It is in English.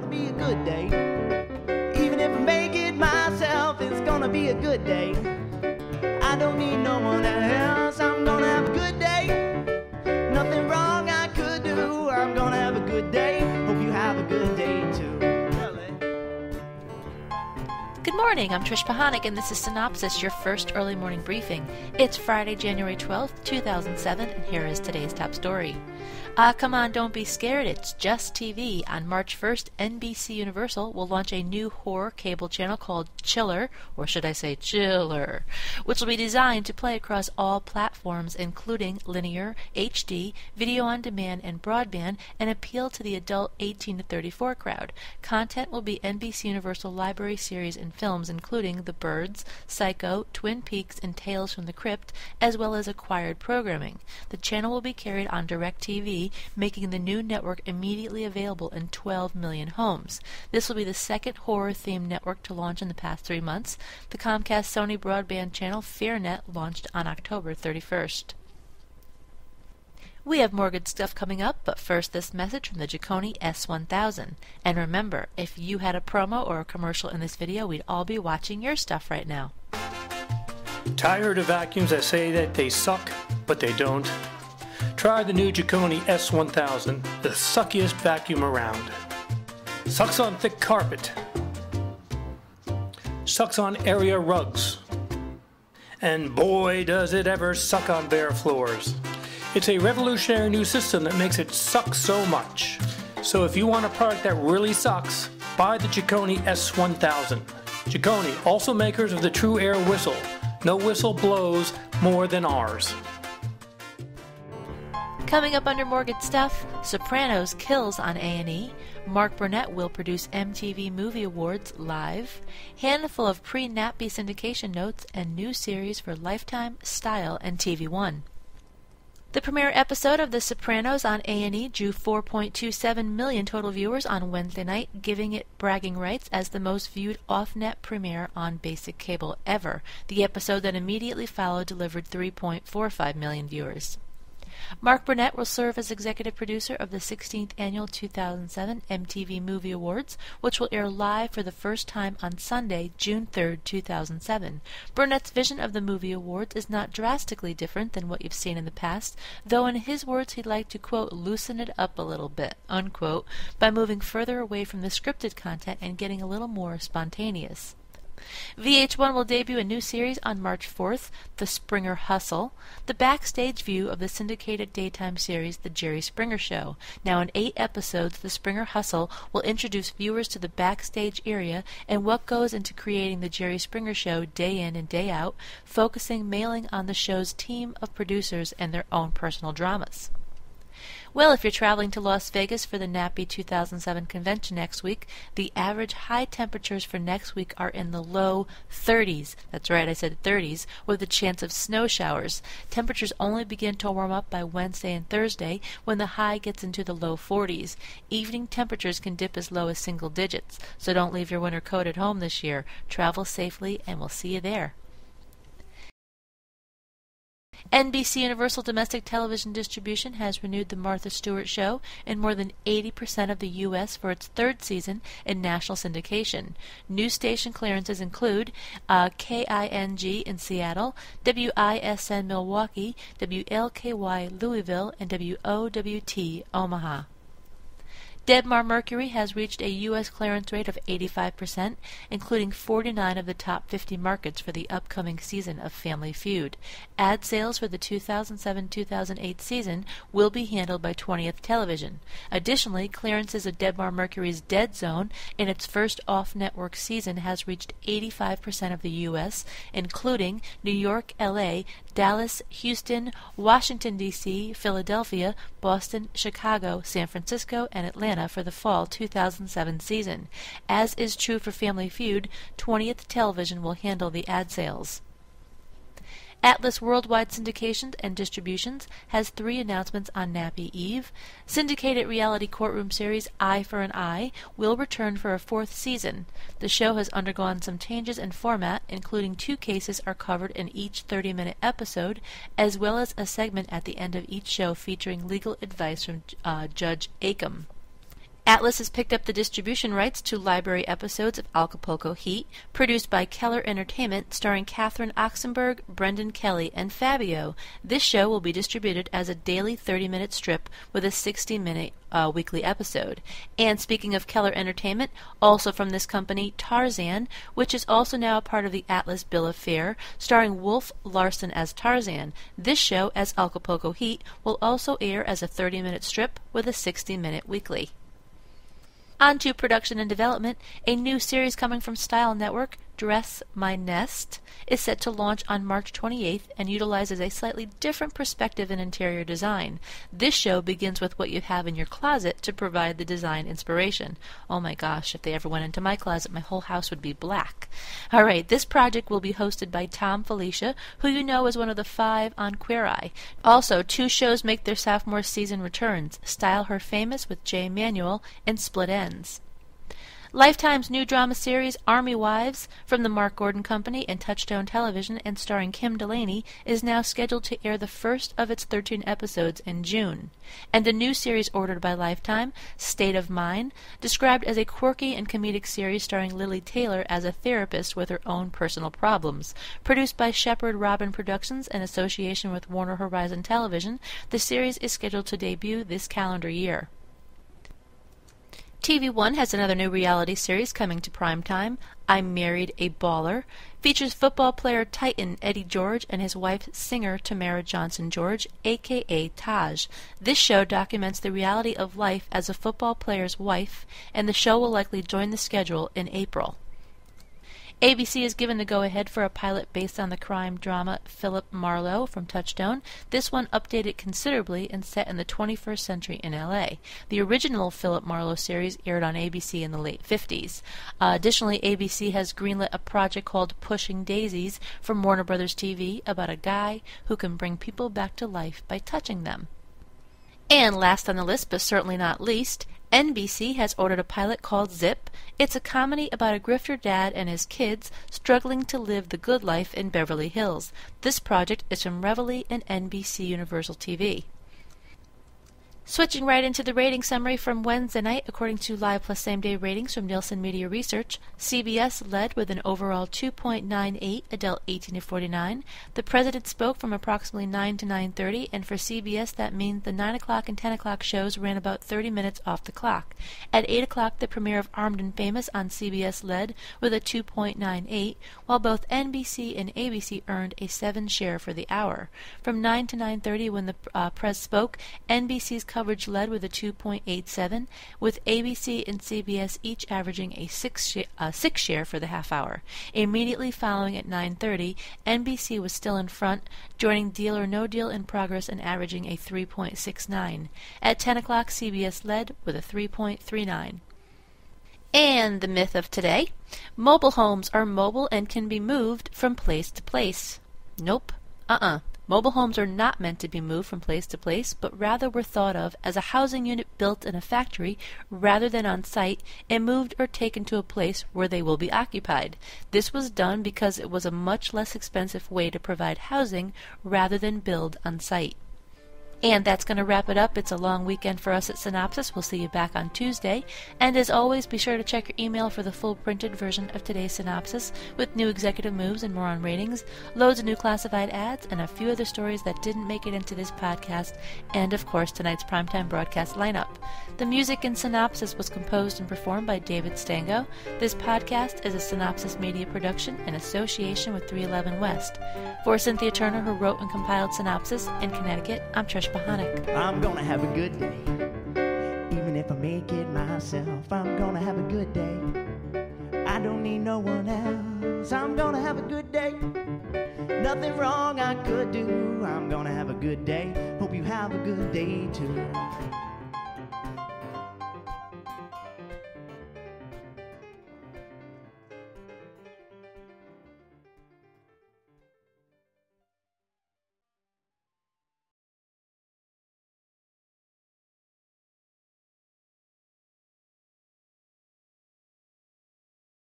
gonna be a good day. Even if I make it myself, it's gonna be a good day. I don't need no one else, I'm gonna have a good day. Nothing wrong I could do, I'm gonna have a good day. Hope you have a good day too. Good morning, I'm Trish Pahanik, and this is Cynopsis, your first early morning briefing. It's Friday, January 12th, 2007, and here is today's top story. Come on, don't be scared, it's just TV. On March 1st, NBC Universal will launch a new horror cable channel called Chiller, or should I say Chiller, which will be designed to play across all platforms, including linear, HD, video on demand, and broadband, and appeal to the adult 18 to 34 crowd. Content will be NBC Universal library series and films, including The Birds, Psycho, Twin Peaks, and Tales from the Crypt, as well as acquired programming. The channel will be carried on DirecTV, making the new network immediately available in 12 million homes. This will be the second horror-themed network to launch in the past 3 months. The Comcast-Sony broadband channel FearNet launched on October 31st. We have more good stuff coming up, but first this message from the Jaconi S1000. And remember, if you had a promo or a commercial in this video, we'd all be watching your stuff right now. Tired of vacuums that say that they suck, but they don't? Try the new Jaconi S1000, the suckiest vacuum around. Sucks on thick carpet. Sucks on area rugs. And boy, does it ever suck on bare floors. It's a revolutionary new system that makes it suck so much. So if you want a product that really sucks, buy the Jaconi S1000. Jaconi, also makers of the True Air Whistle. No whistle blows more than ours. Coming up under more good stuff, Sopranos kills on A&E, Mark Burnett will produce MTV Movie Awards live, handful of pre-Nappy syndication notes, and new series for Lifetime, Style, and TV One. The premiere episode of The Sopranos on A&E drew 4.27 million total viewers on Wednesday night, giving it bragging rights as the most viewed off-net premiere on basic cable ever. The episode that immediately followed delivered 3.45 million viewers. Mark Burnett will serve as executive producer of the 16th annual 2007 MTV Movie Awards, which will air live for the first time on Sunday, June 3, 2007. Burnett's vision of the Movie Awards is not drastically different than what you've seen in the past, though in his words he'd like to, quote, loosen it up a little bit, unquote, by moving further away from the scripted content and getting a little more spontaneous. VH1 will debut a new series on March 4th, The Springer Hustle, the backstage view of the syndicated daytime series The Jerry Springer Show. Now in 8 episodes, The Springer Hustle will introduce viewers to the backstage area and what goes into creating The Jerry Springer Show day in and day out, focusing mainly on the show's team of producers and their own personal dramas. Well, if you're traveling to Las Vegas for the Nappy 2007 convention next week, the average high temperatures for next week are in the low 30s. That's right, I said 30s, with a chance of snow showers. Temperatures only begin to warm up by Wednesday and Thursday, when the high gets into the low 40s. Evening temperatures can dip as low as single digits, so don't leave your winter coat at home this year. Travel safely, and we'll see you there. NBC Universal Domestic Television Distribution has renewed The Martha Stewart Show in more than 80% of the U.S. for its 3rd season in national syndication. New station clearances include KING in Seattle, WISN Milwaukee, WLKY Louisville, and WOWT Omaha. Debmar-Mercury has reached a U.S. clearance rate of 85%, including 49 of the top 50 markets for the upcoming season of Family Feud. Ad sales for the 2007-2008 season will be handled by 20th Television. Additionally, clearances of Debmar-Mercury's Dead Zone in its first off-network season has reached 85% of the U.S., including New York, L.A., Dallas, Houston, Washington, D.C., Philadelphia, Boston, Chicago, San Francisco, and Atlanta for the fall 2007 season. As is true for Family Feud, 20th Television will handle the ad sales. Atlas Worldwide Syndications and Distributions has 3 announcements on Nappy Eve. Syndicated reality courtroom series Eye for an Eye will return for a 4th season. The show has undergone some changes in format, including 2 cases are covered in each 30-minute episode, as well as a segment at the end of each show featuring legal advice from Judge Acom. Atlas has picked up the distribution rights to library episodes of Acapulco Heat, produced by Keller Entertainment, starring Catherine Oxenberg, Brendan Kelly, and Fabio. This show will be distributed as a daily 30-minute strip with a 60-minute weekly episode. And speaking of Keller Entertainment, also from this company, Tarzan, which is also now a part of the Atlas bill of fare, starring Wolf Larson as Tarzan. This show, as Acapulco Heat, will also air as a 30-minute strip with a 60-minute weekly. On to production and development, a new series coming from Style Network, Dress My Nest, is set to launch on March 28th and utilizes a slightly different perspective in interior design. This show begins with what you have in your closet to provide the design inspiration. Oh my gosh, if they ever went into my closet, my whole house would be black. Alright, this project will be hosted by Tom Felicia, who you know is one of the 5 on Queer Eye. Also, 2 shows make their sophomore season returns, Style Her Famous with Jay Manuel and Split Ends. Lifetime's new drama series, Army Wives, from the Mark Gordon Company and Touchstone Television and starring Kim Delaney, is now scheduled to air the first of its 13 episodes in June. And a new series ordered by Lifetime, State of Mind, described as a quirky and comedic series starring Lily Taylor as a therapist with her own personal problems. Produced by Shepard Robin Productions in association with Warner Horizon Television, the series is scheduled to debut this calendar year. TV One has another new reality series coming to primetime, I Married a Baller. Features football player Titan Eddie George and his wife singer Tamara Johnson George, a.k.a. Taj. This show documents the reality of life as a football player's wife, and the show will likely join the schedule in April. ABC is given the go-ahead for a pilot based on the crime drama Philip Marlowe from Touchstone, this one updated considerably and set in the 21st century in L.A. The original Philip Marlowe series aired on ABC in the late 50s. Additionally, ABC has greenlit a project called Pushing Daisies from Warner Brothers TV about a guy who can bring people back to life by touching them. And last on the list, but certainly not least, NBC has ordered a pilot called Zip. It's a comedy about a grifter dad and his kids struggling to live the good life in Beverly Hills. This project is from Reveille and NBC Universal TV. Switching right into the rating summary from Wednesday night, according to Live Plus Same Day ratings from Nielsen Media Research, CBS led with an overall 2.98 adult 18 to 49. The President Spoke from approximately 9 to 9:30, and for CBS that means the 9 o'clock and 10 o'clock shows ran about 30 minutes off the clock. At 8 o'clock, the premiere of Armed and Famous on CBS led with a 2.98, while both NBC and ABC earned a 7 share for the hour. From 9 to 9:30, when the Prez spoke, NBC's coverage led with a 2.87, with ABC and CBS each averaging a 6 share for the half hour. Immediately following at 9:30, NBC was still in front, joining Deal or No Deal in progress and averaging a 3.69. At 10 o'clock, CBS led with a 3.39. And the myth of today: mobile homes are mobile and can be moved from place to place. Nope. Mobile homes are not meant to be moved from place to place, but rather were thought of as a housing unit built in a factory rather than on site and moved or taken to a place where they will be occupied. This was done because it was a much less expensive way to provide housing rather than build on site. And that's going to wrap it up. It's a long weekend for us at Cynopsis. We'll see you back on Tuesday. And as always, be sure to check your email for the full printed version of today's Synopsis with new executive moves and more on ratings, loads of new classified ads, and a few other stories that didn't make it into this podcast, and of course tonight's primetime broadcast lineup. The music in Synopsis was composed and performed by David Stango. This podcast is a Synopsis media production in association with 311 West. For Cynthia Turner, who wrote and compiled Synopsis in Connecticut, I'm Trish Bahanik. I'm gonna have a good day. Even if I make it myself, I'm gonna have a good day. I don't need no one else. I'm gonna have a good day. Nothing wrong I could do. I'm gonna have a good day. Hope you have a good day too.